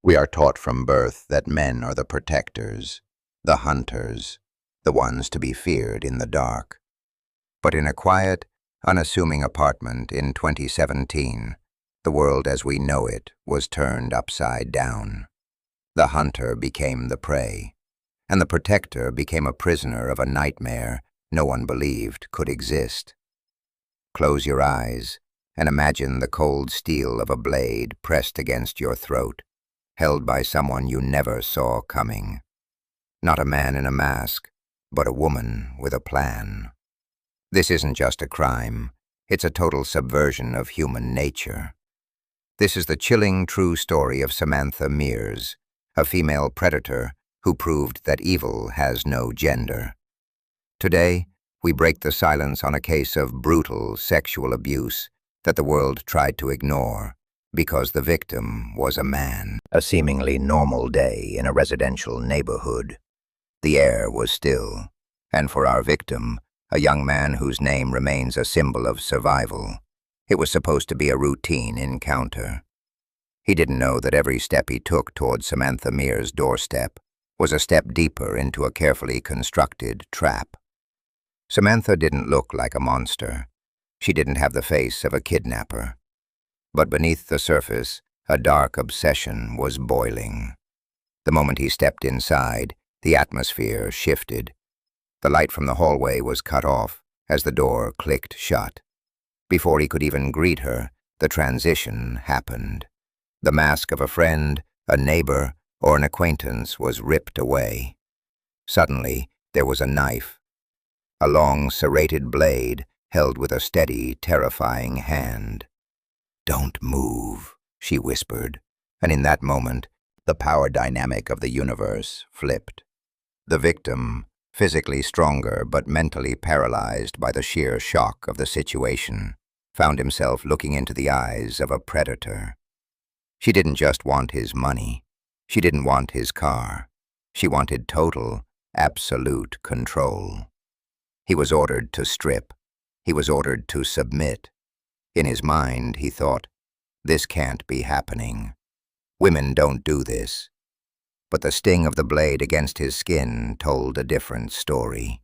We are taught from birth that men are the protectors, the hunters, the ones to be feared in the dark. But in a quiet, unassuming apartment in 2017, the world as we know it was turned upside down. The hunter became the prey, and the protector became a prisoner of a nightmare no one believed could exist. Close your eyes and imagine the cold steel of a blade pressed against your throat, held by someone you never saw coming. Not a man in a mask, but a woman with a plan. This isn't just a crime, it's a total subversion of human nature. This is the chilling true story of Samantha Mears, a female predator who proved that evil has no gender. Today, we break the silence on a case of brutal sexual abuse that the world tried to ignore because the victim was a man. A seemingly normal day in a residential neighborhood. The air was still, and for our victim, a young man whose name remains a symbol of survival, it was supposed to be a routine encounter. He didn't know that every step he took toward Samantha Mears' doorstep was a step deeper into a carefully constructed trap. Samantha didn't look like a monster. She didn't have the face of a kidnapper. But beneath the surface, a dark obsession was boiling. The moment he stepped inside, the atmosphere shifted. The light from the hallway was cut off as the door clicked shut. Before he could even greet her, the transition happened. The mask of a friend, a neighbor, or an acquaintance was ripped away. Suddenly, there was a knife. A long, serrated blade held with a steady, terrifying hand. "Don't move," she whispered, and in that moment, the power dynamic of the universe flipped. The victim, physically stronger but mentally paralyzed by the sheer shock of the situation, found himself looking into the eyes of a predator. She didn't just want his money. She didn't want his car. She wanted total, absolute control. He was ordered to strip. He was ordered to submit. In his mind, he thought, this can't be happening. Women don't do this. But the sting of the blade against his skin told a different story.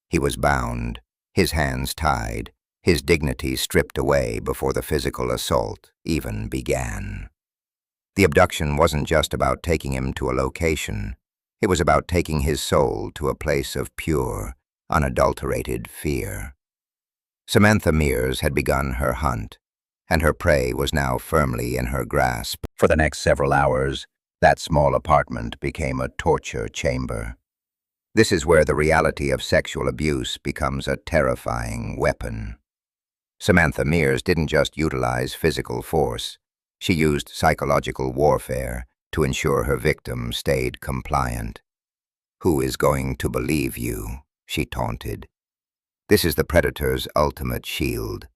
He was bound, his hands tied, his dignity stripped away before the physical assault even began. The abduction wasn't just about taking him to a location. It was about taking his soul to a place of pure, unadulterated fear. Samantha Mears had begun her hunt, and her prey was now firmly in her grasp. For the next several hours, that small apartment became a torture chamber. This is where the reality of sexual abuse becomes a terrifying weapon. Samantha Mears didn't just utilize physical force. She used psychological warfare to ensure her victim stayed compliant. "Who is going to believe you?" she taunted. This is the predator's ultimate shield.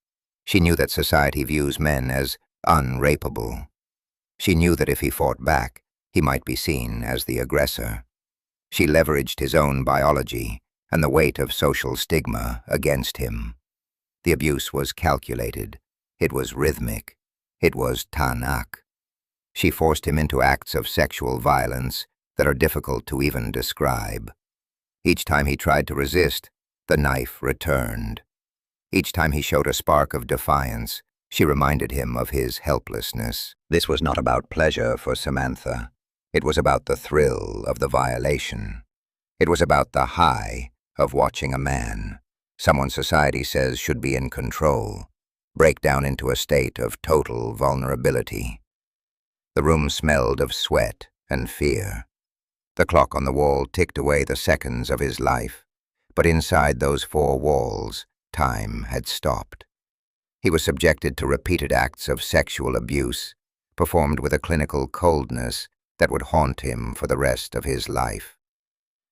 She knew that society views men as unrapeable. She knew that if he fought back, he might be seen as the aggressor. She leveraged his own biology and the weight of social stigma against him. The abuse was calculated. It was rhythmic. It was tanak. She forced him into acts of sexual violence that are difficult to even describe. Each time he tried to resist, the knife returned. Each time he showed a spark of defiance, she reminded him of his helplessness. This was not about pleasure for Samantha. It was about the thrill of the violation. It was about the high of watching a man, someone society says should be in control, break down into a state of total vulnerability. The room smelled of sweat and fear. The clock on the wall ticked away the seconds of his life, but inside those four walls, time had stopped. He was subjected to repeated acts of sexual abuse, performed with a clinical coldness that would haunt him for the rest of his life.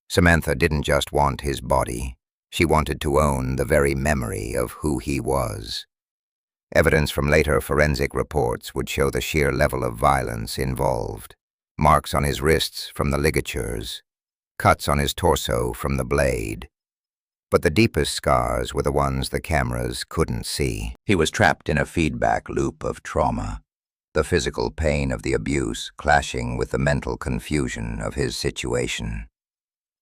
Samantha didn't just want his body. She wanted to own the very memory of who he was. Evidence from later forensic reports would show the sheer level of violence involved. Marks on his wrists from the ligatures, cuts on his torso from the blade. But the deepest scars were the ones the cameras couldn't see. He was trapped in a feedback loop of trauma. the physical pain of the abuse clashing with the mental confusion of his situation.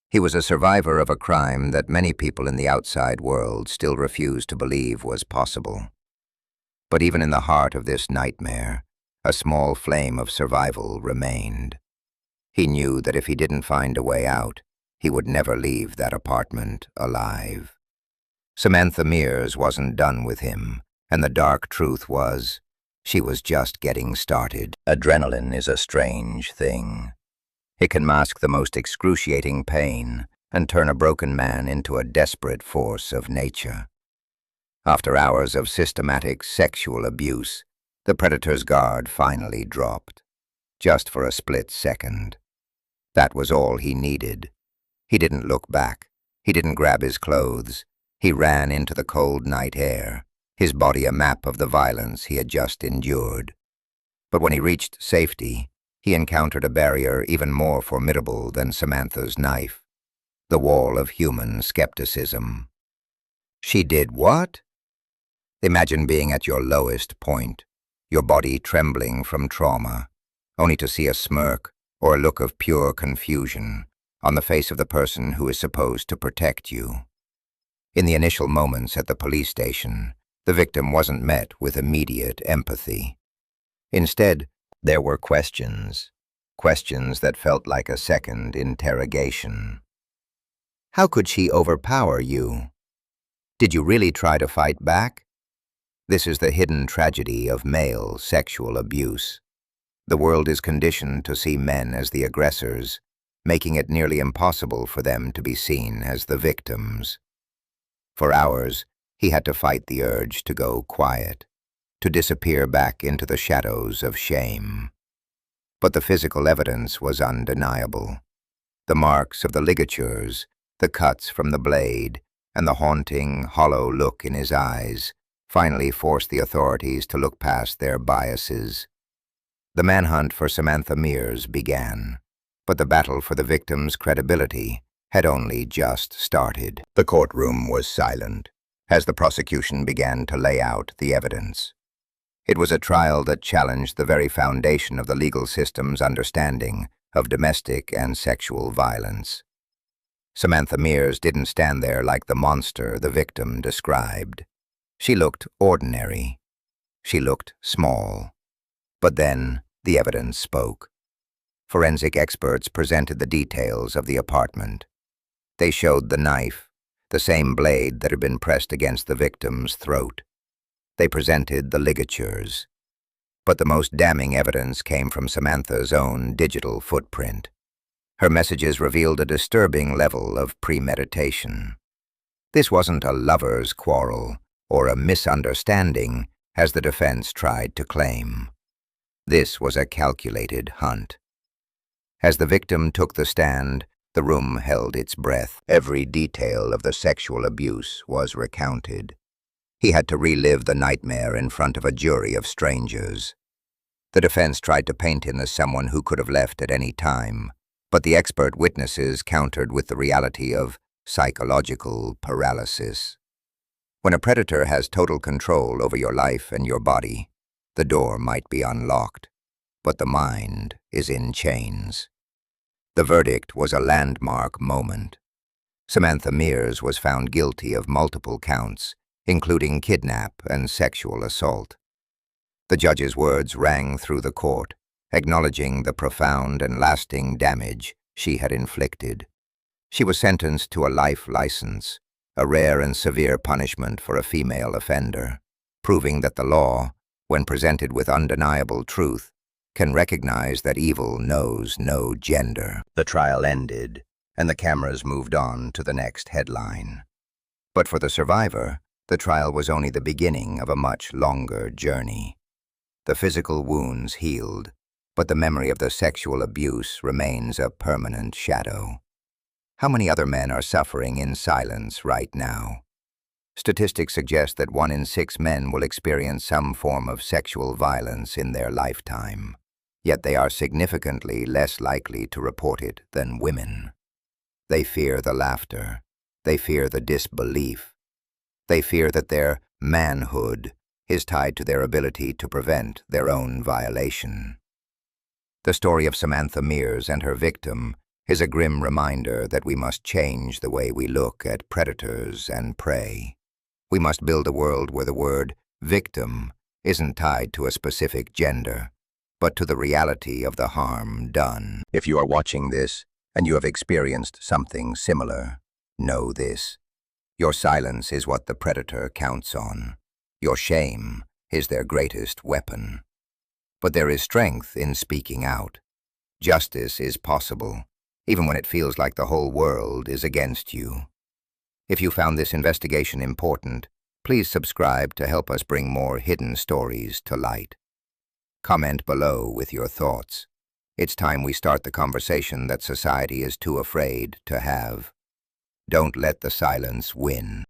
He was a survivor of a crime that many people in the outside world still refuse to believe was possible. But even in the heart of this nightmare, a small flame of survival remained. He knew that if he didn't find a way out, he would never leave that apartment alive. Samantha Mears wasn't done with him, and the dark truth was, she was just getting started. Adrenaline is a strange thing. It can mask the most excruciating pain and turn a broken man into a desperate force of nature. After hours of systematic sexual abuse, the predator's guard finally dropped, just for a split second. That was all he needed. He didn't look back. He didn't grab his clothes. He ran into the cold night air, his body a map of the violence he had just endured. But when he reached safety, he encountered a barrier even more formidable than Samantha's knife, the wall of human skepticism. She did what? Imagine being at your lowest point, your body trembling from trauma, only to see a smirk or a look of pure confusion on the face of the person who is supposed to protect you. In the initial moments at the police station, the victim wasn't met with immediate empathy. Instead, there were questions that felt like a second interrogation. How could she overpower you? Did you really try to fight back? This is the hidden tragedy of male sexual abuse. The world is conditioned to see men as the aggressors, making it nearly impossible for them to be seen as the victims. For hours, he had to fight the urge to go quiet, to disappear back into the shadows of shame. But the physical evidence was undeniable. The marks of the ligatures, the cuts from the blade, and the haunting, hollow look in his eyes finally forced the authorities to look past their biases. The manhunt for Samantha Mears began, but the battle for the victim's credibility had only just started. The courtroom was silent as the prosecution began to lay out the evidence. It was a trial that challenged the very foundation of the legal system's understanding of domestic and sexual violence. Samantha Mears didn't stand there like the monster the victim described. She looked ordinary. She looked small. But then the evidence spoke. Forensic experts presented the details of the apartment. They showed the knife, the same blade that had been pressed against the victim's throat. They presented the ligatures. But the most damning evidence came from Samantha's own digital footprint. Her messages revealed a disturbing level of premeditation. This wasn't a lover's quarrel or a misunderstanding, as the defense tried to claim. This was a calculated hunt. As the victim took the stand, the room held its breath. Every detail of the sexual abuse was recounted. He had to relive the nightmare in front of a jury of strangers. The defense tried to paint him as someone who could have left at any time, but the expert witnesses countered with the reality of psychological paralysis. When a predator has total control over your life and your body, the door might be unlocked, but the mind is in chains. The verdict was a landmark moment. Samantha Mears was found guilty of multiple counts, including kidnap and sexual assault. The judge's words rang through the court, acknowledging the profound and lasting damage she had inflicted. She was sentenced to a life license, a rare and severe punishment for a female offender, proving that the law, when presented with undeniable truth, can recognize that evil knows no gender. The trial ended, and the cameras moved on to the next headline. But for the survivor, the trial was only the beginning of a much longer journey. The physical wounds healed, but the memory of the sexual abuse remains a permanent shadow. How many other men are suffering in silence right now? Statistics suggest that 1 in 6 men will experience some form of sexual violence in their lifetime, yet they are significantly less likely to report it than women. They fear the laughter. They fear the disbelief. They fear that their manhood is tied to their ability to prevent their own violation. The story of Samantha Mears and her victim is a grim reminder that we must change the way we look at predators and prey. We must build a world where the word victim isn't tied to a specific gender, but to the reality of the harm done. If you are watching this and you have experienced something similar, know this. Your silence is what the predator counts on. Your shame is their greatest weapon. But there is strength in speaking out. Justice is possible, even when it feels like the whole world is against you. If you found this investigation important, please subscribe to help us bring more hidden stories to light. Comment below with your thoughts. It's time we start the conversation that society is too afraid to have. Don't let the silence win.